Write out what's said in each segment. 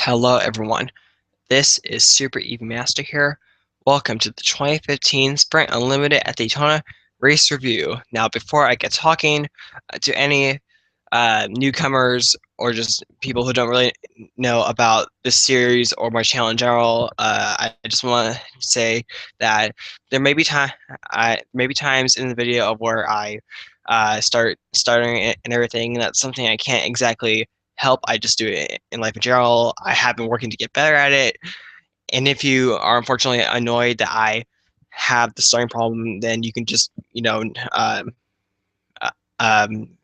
Hello everyone, this is SUPEREEVEEMASTER here. Welcome to the 2015 Sprint Unlimited at Daytona race review. Now before I get talking to any newcomers or just people who don't really know about this series or my channel in general, I just want to say that there may be times in the video of where I starting it and everything. And that's something I can't exactly help. I just do it in life in general. I have been working to get better at it. And if you are unfortunately annoyed that I have the starting problem, then you can just, uh, um,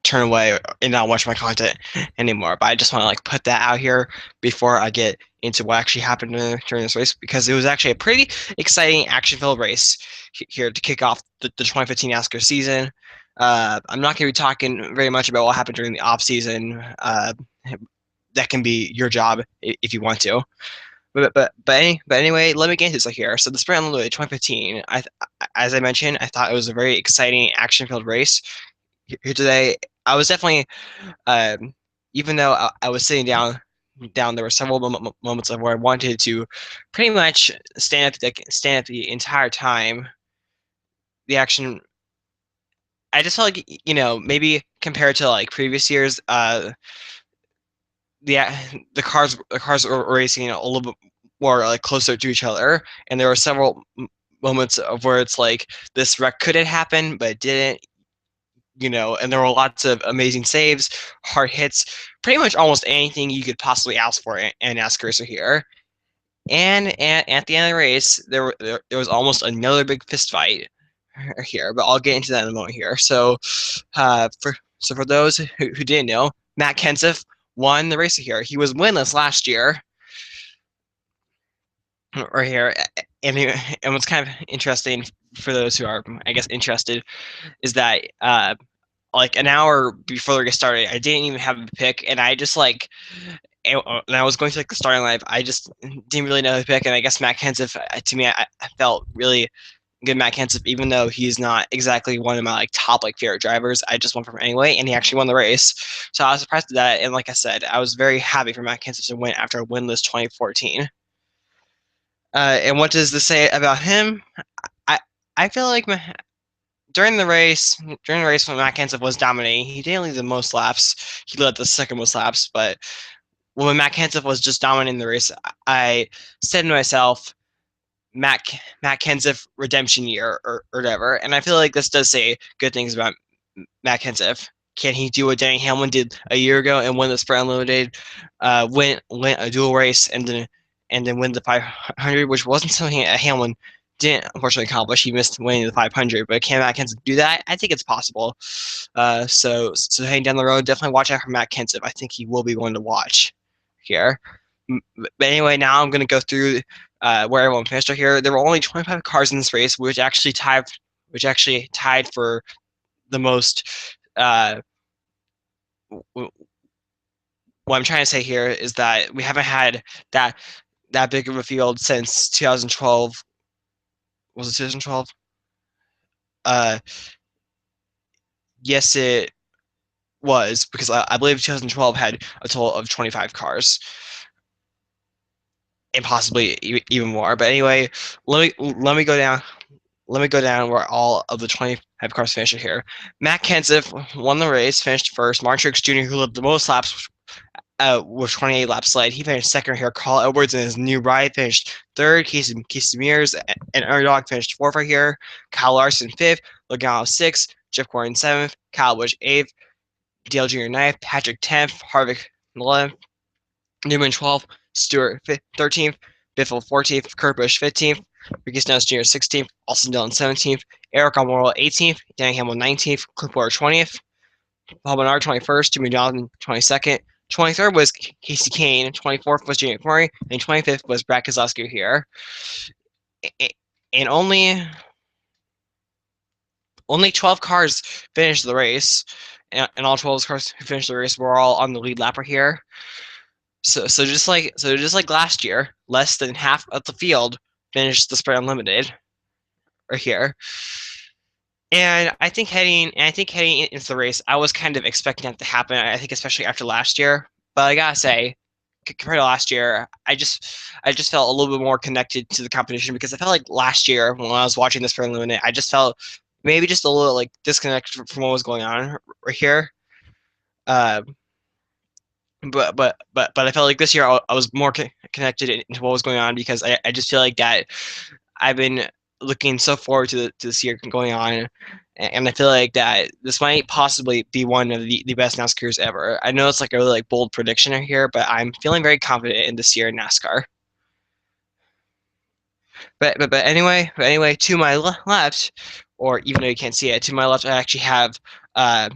turn away and not watch my content anymore. But I just want to put that out here before I get into what actually happened during this race, because it was actually a pretty exciting action-filled race here to kick off the 2015 NASCAR season. I'm not going to be talking very much about what happened during the off season. That can be your job if you want to. But anyway, let me get into this here. So the Sprint Unlimited 2015, as I mentioned, I thought it was a very exciting action-filled race. Here today, I was definitely, even though I was sitting down, there were several moments of where I wanted to pretty much stand up the entire time. The action, I just felt like, maybe compared to like previous years, the the cars were racing a little bit more like closer to each other, and there were several moments of where it's like this wreck could have happened, but it didn't. And there were lots of amazing saves, hard hits, pretty much almost anything you could possibly ask for in NASCAR racer here. And at the end of the race, there was almost another big fist fight here, but I'll get into that in a moment here. For those who didn't know, Matt Kenseth won the race here. He was winless last year, right here, and what's kind of interesting for those who are, I guess, interested, is that like an hour before the race started, I didn't even have a pick, and I just and I was going to the starting lineup. I just didn't really know the pick, and I guess Matt Kenseth, to me, I felt really good. Matt Kenseth, even though he's not exactly one of my top favorite drivers, I just went for him anyway, and he actually won the race. So I was surprised at that, and like I said, I was very happy for Matt Kenseth to win after a winless 2014. And what does this say about him? I I feel like during the race when Matt Kenseth was dominating, he didn't lead the most laps. He led the second most laps, but when Matt Kenseth was just dominating the race, I said to myself, Matt Matt Kenseth redemption year or whatever. And I feel like this does say good things about Matt Kenseth. Can he do what Denny Hamlin did a year ago and win the Sprint Unlimited, win a dual race, and then win the 500, which wasn't something that Hamlin didn't unfortunately accomplish. He missed winning the 500, but can Matt Kenseth do that? I think it's possible. So heading down the road, definitely watch out for Matt Kenseth. I think he will be one to watch here. But anyway, now I'm going to go through where everyone finished here. There were only 25 cars in this race, which actually tied for the most. What I'm trying to say here is that we haven't had that big of a field since 2012. Was it 2012? Uh, yes, it was, because I believe 2012 had a total of 25 cars and possibly even more. But anyway, let me go down. Let me go down where all of the 25 cars finished here. Matt Kenseth won the race, finished first. Martin Truex Jr., who led the most laps with 28 laps led, he finished second here. Carl Edwards and his new ride finished third. Casey Mears and Underdog finished fourth right here. Kyle Larson fifth. Logano sixth. Jeff Gordon seventh. Kyle Busch eighth. Dale Jr. ninth. Patrick 10th. Harvick 11th. Newman 12th. Stewart 13th. Biffle 14th. Kurt Busch 15th. Ricky Stenhouse Jr. 16th. Austin Dillon 17th. Eric Almirola 18th. Danny Hamlin 19th. Cliff Bowyer 20th. Paul Menard 21st. Jimmy Johnson 22nd. 23rd was Casey Kane. 24th was Jimmy McMurray. And 25th was Brad Keselowski here. And only 12 cars finished the race. And all 12 cars who finished the race were all on the lead lapper here. So just like last year, less than half of the field finished the Sprint Unlimited right here. And I think heading into the race, I was kind of expecting that to happen. I think especially after last year. But I gotta say, compared to last year, I just felt a little bit more connected to the competition because I felt like last year when I was watching this preliminary, I just felt maybe just a little like disconnected from what was going on right here. Uh, but I felt like this year I was more connected into what was going on because I just feel like that I've been looking so forward to this year going on, and I feel like that this might possibly be one of the best NASCARs ever. I know it's like a really like bold prediction here, but I'm feeling very confident in this year in NASCAR. But anyway, to my left, or even though you can't see it, to my left I actually have uh,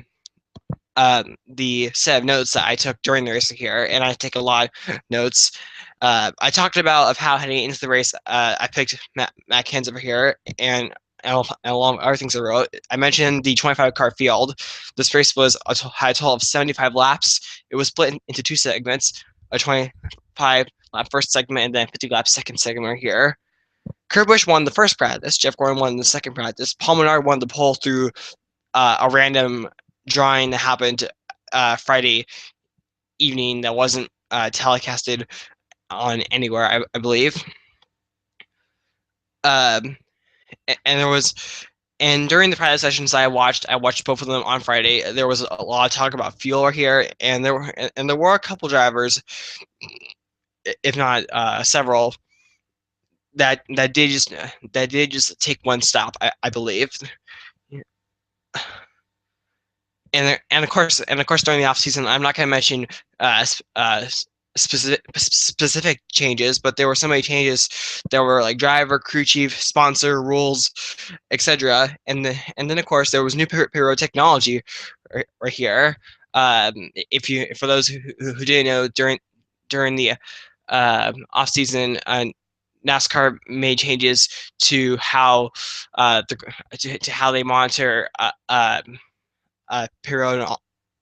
the set of notes that I took during the race here, and I take a lot of notes. I talked about of how heading into the race, I picked Matt Kenseth over here, and along with other things I wrote, I mentioned the 25 car field. This race was had a total of 75 laps. It was split into two segments, a 25 lap first segment and then 50 lap second segment right here. Kurt Busch won the first practice. Jeff Gordon won the second practice. Paul Menard won the pole through a random drawing that happened Friday evening that wasn't telecasted on anywhere, I believe. Um, and there was, and during the practice sessions I watched both of them on Friday. There was a lot of talk about fuel here, and there were a couple drivers, if not several, that did just take one stop, I believe. And of course during the off season, I'm not going to mention specific changes, but there were so many changes. There were like driver, crew chief, sponsor, rules, etc. And then of course there was new pyro technology right here. If you for those who didn't know, during the off season, NASCAR made changes to how to how they monitor period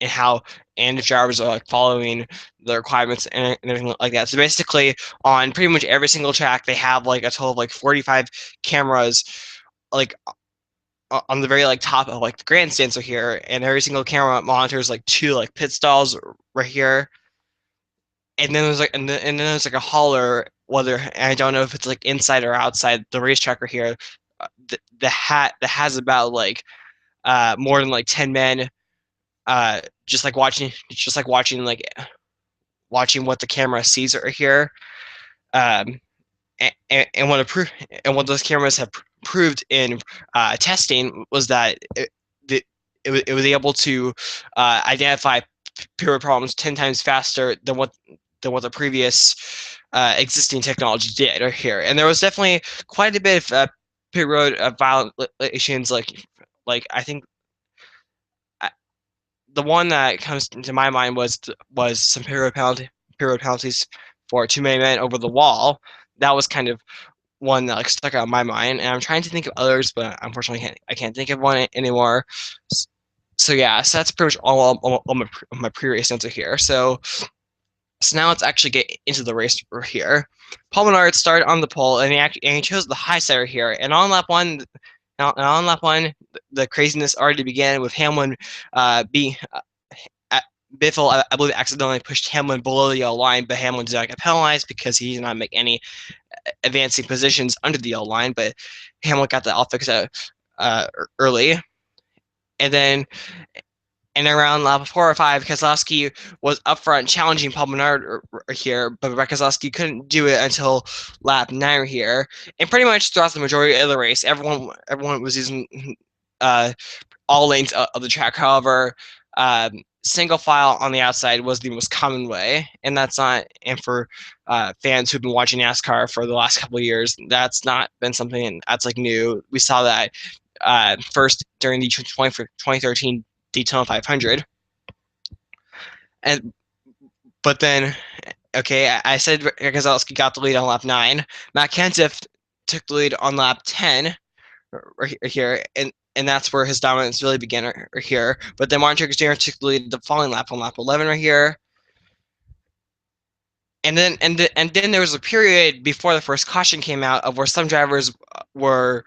and how and if drivers are like following the requirements and everything like that. So basically, on pretty much every single track, they have like a total of like 45 cameras, like on the very like top of like the grandstands are here, and every single camera monitors like two like pit stalls right here, and then there's like and then there's like a hauler. Whether and I don't know if it's like inside or outside the racetrack right here. The hat that has about like more than like 10 men just like watching what the camera sees right here. Um, and what those cameras have proved in testing was that it was able to identify period problems 10 times faster than what the previous existing technology did right here. And there was definitely quite a bit of period violations, like I think the one that comes to my mind was some period penalties for too many men over the wall. That was kind of one that like stuck out in my mind, and I'm trying to think of others, but unfortunately I can't think of one anymore. So yeah, so that's pretty much all my previous answer here. So now let's actually get into the race here. Paul Menard started on the pole, and he chose the high side here. And on lap one, the craziness already began with Hamlin being Biffle, I believe, accidentally pushed Hamlin below the yellow line, but Hamlin did not get penalized because he did not make any advancing positions under the yellow line. But Hamlin got that all fixed out early, and then. And around lap 4 or 5, Keselowski was up front challenging Paul Menard here, but Keselowski couldn't do it until lap 9 here. And pretty much throughout the majority of the race, everyone was using all lanes of the track. However, single file on the outside was the most common way, and that's not. And for fans who've been watching NASCAR for the last couple of years, that's not been something that's like new. We saw that first during the 2013 Daytona 500, but then I said Keselowski got the lead on lap 9. Matt Kenseth took the lead on lap 10 right here, and that's where his dominance really began right here. But then Martin Truex Jr. took the lead the following lap on lap 11 right here. And then there was a period before the first caution came out of where some drivers were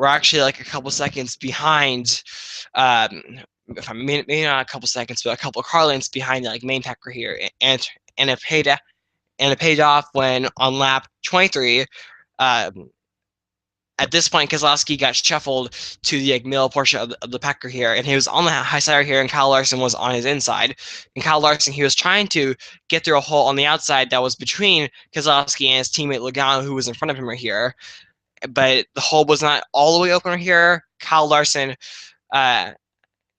actually like a couple seconds behind, maybe not a couple seconds, but a couple car lengths behind the like main pack right here, and it paid off when on lap 23. At this point, Keselowski got shuffled to the middle portion of the Packer here, and he was on the high side here, and Kyle Larson was on his inside. And Kyle Larson, he was trying to get through a hole on the outside that was between Keselowski and his teammate Logano, who was in front of him right here. But the hole was not all the way open right here. Kyle Larson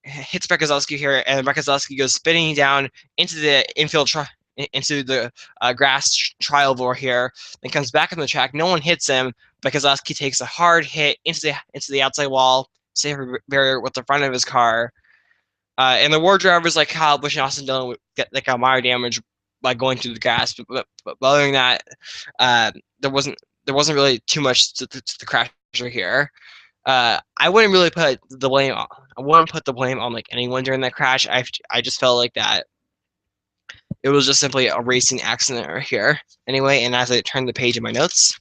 hits Keselowski here, and Keselowski goes spinning down into the infield into the grass tri-oval here, then comes back on the track. No one hits him, but Keselowski takes a hard hit into the outside wall, safer barrier with the front of his car. And the war drivers like Kyle Busch and Austin Dillon got minor damage by going through the grass. But other than that, there wasn't really too much to the crash here. I wouldn't really put the blame on. I wouldn't put the blame on like anyone during that crash. I just felt like that it was just simply a racing accident right here. Anyway, and as I turn the page in my notes,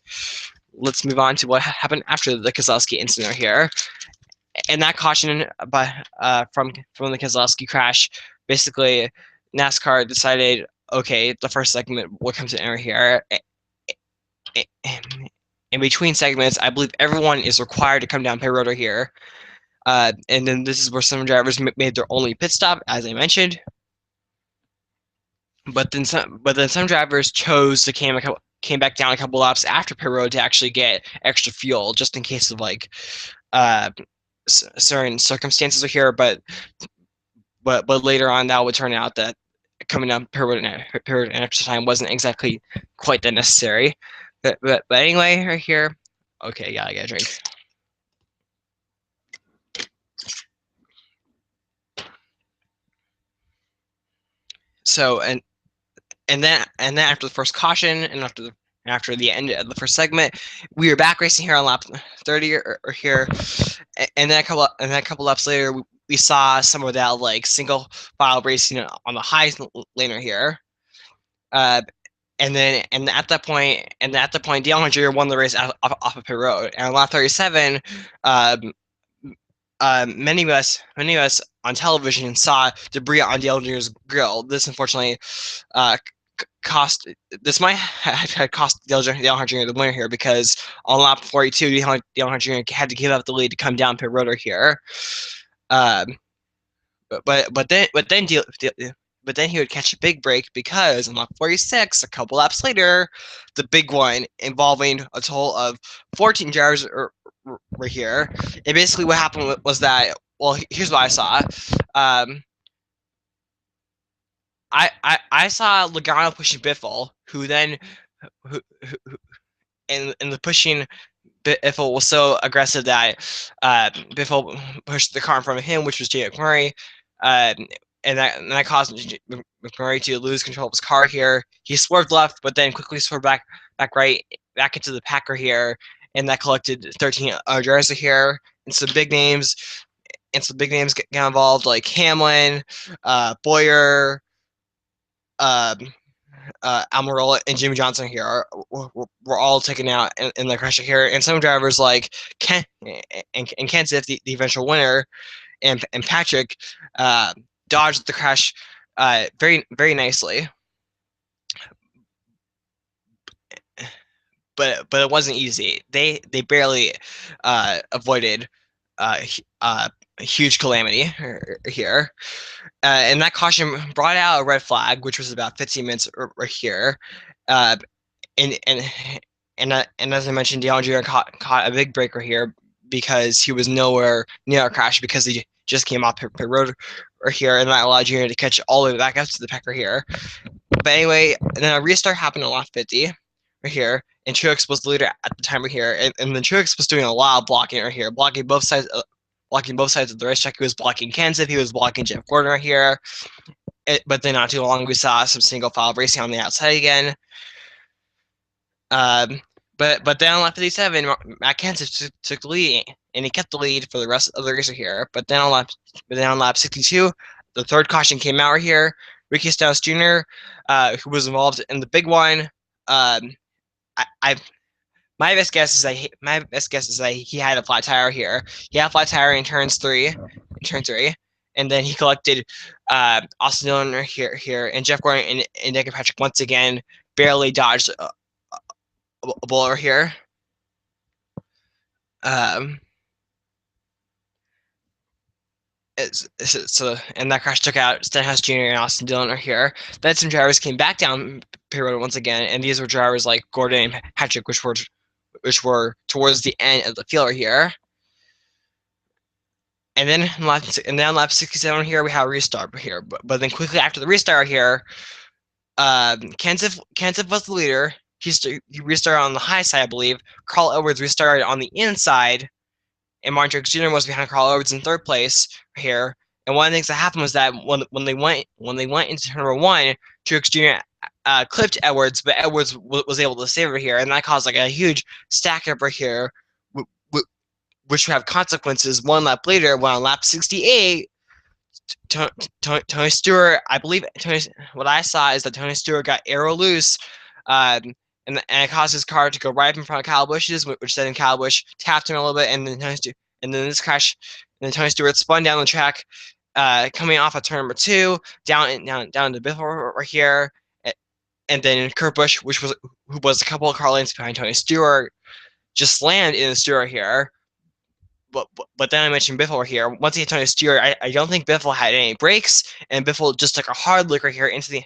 let's move on to what happened after the Keselowski incident here. And that caution from the Keselowski crash, basically NASCAR decided, okay, the first segment will come to an end here. In between segments, I believe everyone is required to come down pit road here. And then this is where some drivers made their only pit stop, as I mentioned. But then some drivers chose to came back down a couple laps after pit road to actually get extra fuel, just in case of like certain circumstances here. But later on, that would turn out that coming down pit road and extra time wasn't exactly quite that necessary. But anyway, right here, okay, yeah, I got a drink. So and then after the first caution and after the end of the first segment, we were back racing here on lap 30 or here, and then a couple laps later, we saw some of that like single file racing on the high laner here. And at that point, Dale Earnhardt Jr. won the race off of pit road. And on lap 37, many of us on television saw debris on Dale Jr.'s grill. This unfortunately might have cost Dale Earnhardt Jr. the winner here, because on lap 42, Dale Earnhardt Jr. had to give up the lead to come down pit road here. But then he would catch a big break, because on lap 46, a couple laps later, the big one involving a total of 14 drivers right here. And basically what happened was that, well, here's what I saw. I saw Logano pushing Biffle, who then and the pushing Biffle was so aggressive that Biffle pushed the car in front of him, which was Jay McMurray. And that caused McMurray to lose control of his car here. He swerved left, but then quickly swerved back right, back into the Packer here, and that collected 13 drivers here, and some big names got involved, like Hamlin, Boyer, Almirola, and Jimmy Johnson here were all taken out in the crash here, and some drivers like Kenseth, the eventual winner, and Patrick dodged the crash very, very nicely. But it wasn't easy. They barely avoided a huge calamity here. And that caution brought out a red flag, which was about 15 minutes right here. And as I mentioned, Dale Jr. caught a big breaker here, because he was nowhere near a crash, because he just came off pit road right here, and that allowed Jr. to catch all the way back up to the Packer here. But anyway, and then a restart happened on lap 50 right here, and Truex was the leader at the time right here, and then Truex was doing a lot of blocking right here, blocking both sides of the racetrack. He was blocking Kenseth, he was blocking Jeff Gordon right here. But then not too long, we saw some single file racing on the outside again. But then on lap 57, Matt Kenseth took the lead, and he kept the lead for the rest of the race here. But then on lap 62, the third caution came out right here. Ricky Stenhouse Jr., who was involved in the big one. My best guess is that he had a flat tire here. He had a flat tire in turn three, and then he collected Austin Dillon here, and Jeff Gordon and Nick Patrick once again barely dodged a bowler here. So and that crash took out Stenhouse Jr. and Austin Dillon here. Then some drivers came back down pit road once again, and these were drivers like Gordon and Patrick, which were towards the end of the field here. And then on lap 67 here, we have a restart here. But then quickly after the restart here, Kenseth was the leader. He restarted on the high side, I believe. Carl Edwards restarted on the inside, and Martin Truex Jr. was behind Carl Edwards in third place here. And one of the things that happened was that when they went into turn number one, Truex Jr. Clipped Edwards, but Edwards was able to save it here, and that caused like a huge stack up right here, which would have consequences one lap later. When on lap 68, Tony Stewart, I believe what I saw is that Tony Stewart got aero loose, and it caused his car to go right in front of Kyle Busch's, which then Kyle Busch tapped him a little bit, and then this crash, and then Tony Stewart spun down the track, coming off of turn number 2, down to Biffle right here, and then Kurt Busch, who was a couple of car lengths behind Tony Stewart, just slammed in the Stewart here. But then I mentioned Biffle here. Once he hit Tony Stewart, I don't think Biffle had any brakes, and Biffle just took a hard lick right here into the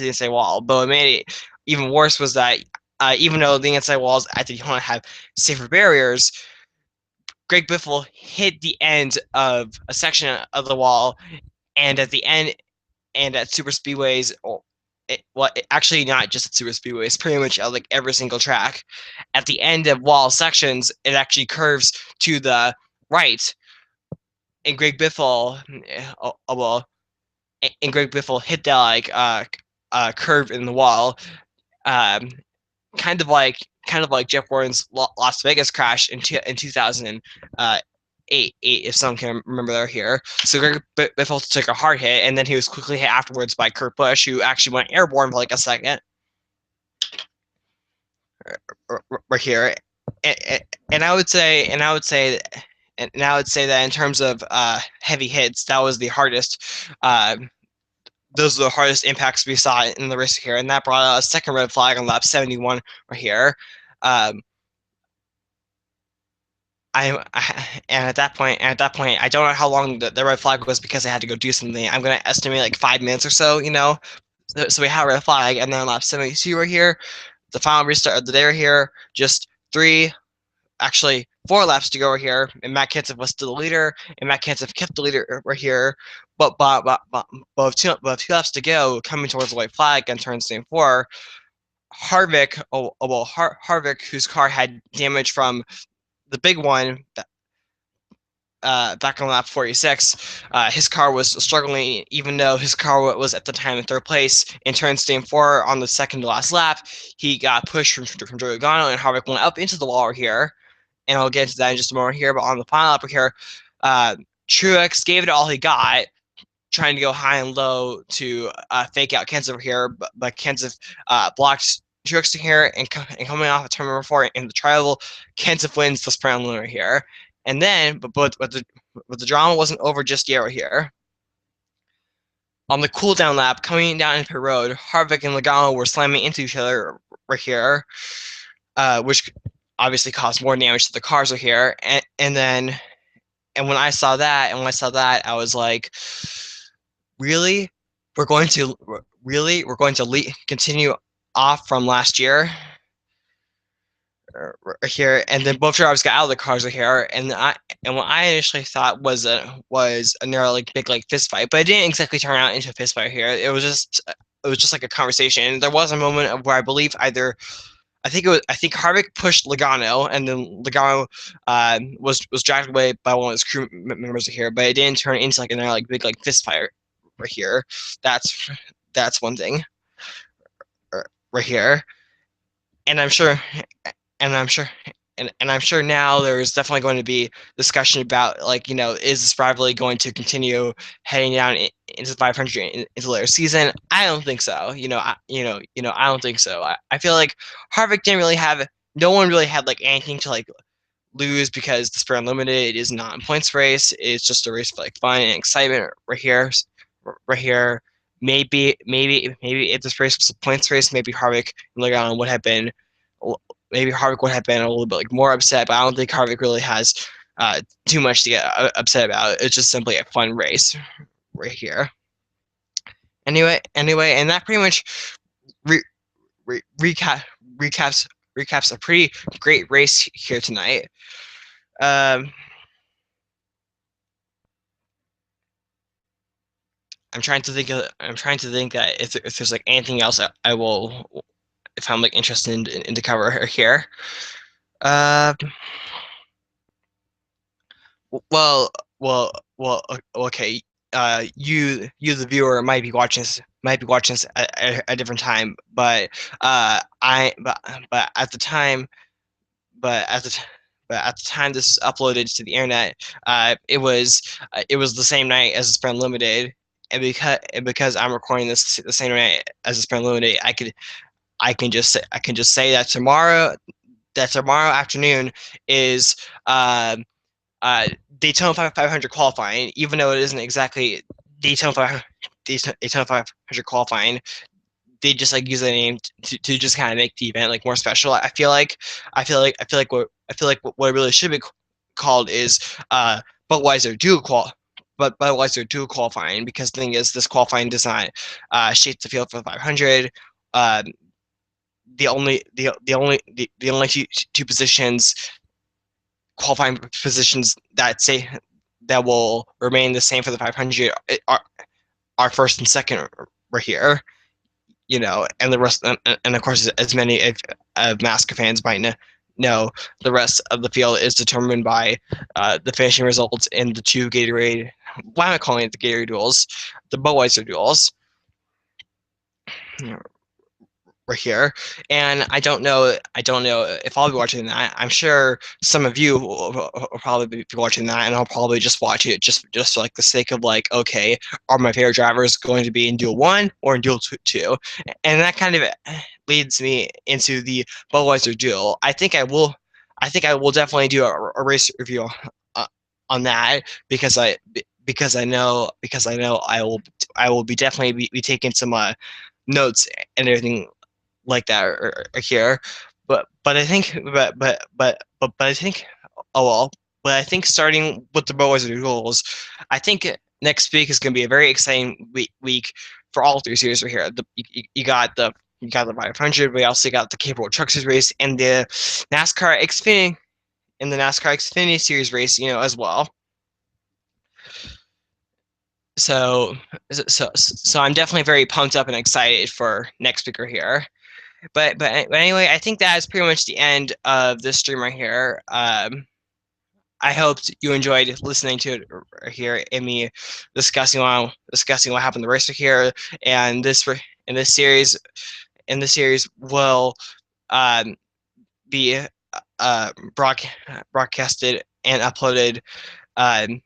inside wall. But what made it even worse was that even though the inside walls at Daytona have safer barriers, Greg Biffle hit the end of a section of the wall, and at the end and at super speedways, actually not just at super speedways, pretty much at like every single track, at the end of wall sections, it actually curves to the right, and Greg Biffle, hit that curve in the wall, kind of like Jeff Gordon's Las Vegas crash in 2008, if someone can remember that here. So Greg Biffle took a hard hit, and then he was quickly hit afterwards by Kurt Busch, who actually went airborne for like a second. Right here, and I would say that in terms of heavy hits, that was the hardest. Those are the hardest impacts we saw in the race here, and that brought a second red flag on lap 71 right here. And at that point, I don't know how long the red flag was because I had to go do something. I'm gonna estimate like 5 minutes or so, So we have a red flag, and then on lap 72 right here, the final restart of the day right here, just 4 laps to go right here, and Matt Kenseth was still the leader, and Matt Kenseth kept the leader right here, but with 2 laps to go, coming towards the white flag on turn 4, Harvick, whose car had damage from the big one back on lap 46, his car was struggling, even though his car was at the time in third place. In turn 4, on the second to last lap, he got pushed from Joey Logano, and Harvick went up into the wall here. And I'll get into that in just a moment here. But on the final lap here, Truex gave it all he got, trying to go high and low to fake out Kenseth over here. But Kenseth blocked Truex here, and coming off of turn number 4 in the trial, Kenseth wins the sprint right here. And then, but the drama wasn't over just yet right here. On the cool down lap, coming down into pit road, Harvick and Logano were slamming into each other right here, which obviously caused more damage to the cars right here. And when I saw that, I was like, really? We're going to continue off from last year right here, and then both drivers got out of the cars right here, and what I initially thought was a narrow big fist fight, but it didn't exactly turn out into a fist fight here. It was just like a conversation. There was a moment where I believe I think Harvick pushed Logano, and then Logano was dragged away by one of his crew members here, but it didn't turn into like another big fist fight right here. That's one thing right here, and I'm sure now there's definitely going to be discussion about is this rivalry going to continue heading down into 500 into the later season? I don't think so. I don't think so. I feel like Harvick didn't really have, no one really had anything to lose because the Sprint Unlimited is not a points race. It's just a race for like fun and excitement right here. Right here. Maybe if this race was a points race, maybe Harvick and Logano would have been maybe Harvick would have been a little bit like more upset, but I don't think Harvick really has too much to get upset about. It's just simply a fun race right here. Anyway, and that pretty much re re recap recaps recaps a pretty great race here tonight. I'm trying to think that if there's like anything else I will if I'm like interested in to cover here. Uh, well, okay. You the viewer might be watching this at a different time, but but at the time, but at the t- but at the time this is uploaded to the internet, it was the same night as the Sprint Limited, and because I'm recording this the same night as the Sprint Limited, I can just say that tomorrow afternoon is uh, Daytona 500 qualifying, even though it isn't exactly Daytona 500, Daytona 500 qualifying. They just like use the name to just kind of make the event like more special. I feel like what it really should be called is Budweiser dual qual. But Budweiser dual qualifying, because the thing is, this qualifying does not shape the field for the 500. Uh, the only two positions qualifying positions that say that will remain the same for the 500 are first and second right here, you know, and the rest, and of course, as many of NASCAR fans might know, the rest of the field is determined by the finishing results in the two Gatorade. Why am I calling it the Gatorade duels? The Budweiser duels right here. And I don't know if I'll be watching that. I'm sure some of you will probably be watching that, and I'll probably just watch it just for like the sake of like, okay, are my favorite drivers going to be in Duel 1 or in Duel 2? And that kind of leads me into the Budweiser Duel. I think I will definitely do a race review uh, on that because I know I will be definitely be taking some notes and everything like that or here. But I think but I think oh well. But I think starting with the Boas rules, I think next week is going to be a very exciting week for all three series right here. You got the 500, but you also got the Cape World Truck Series race and the NASCAR Xfinity Series race, you know, as well. So so I'm definitely very pumped up and excited for next week right here. But anyway, I think that is pretty much the end of this stream right here. I hope you enjoyed listening to it here and me discussing what happened the race here, and in this series will um, be broadcasted and uploaded um,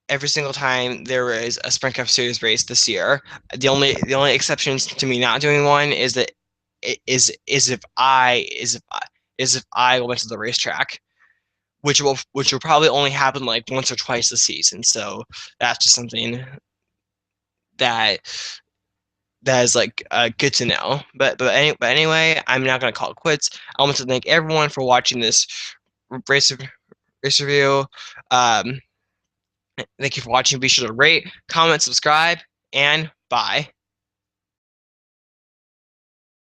every single time there is a Sprint Cup Series race this year. The only exceptions to me not doing one is that is if I went to the racetrack, which will probably only happen like once or twice this season. So that's just something that that is like good to know. But anyway, I'm not gonna call it quits. I want to thank everyone for watching this race race review. Um, Thank you for watching. Be sure to rate, comment, subscribe, and bye.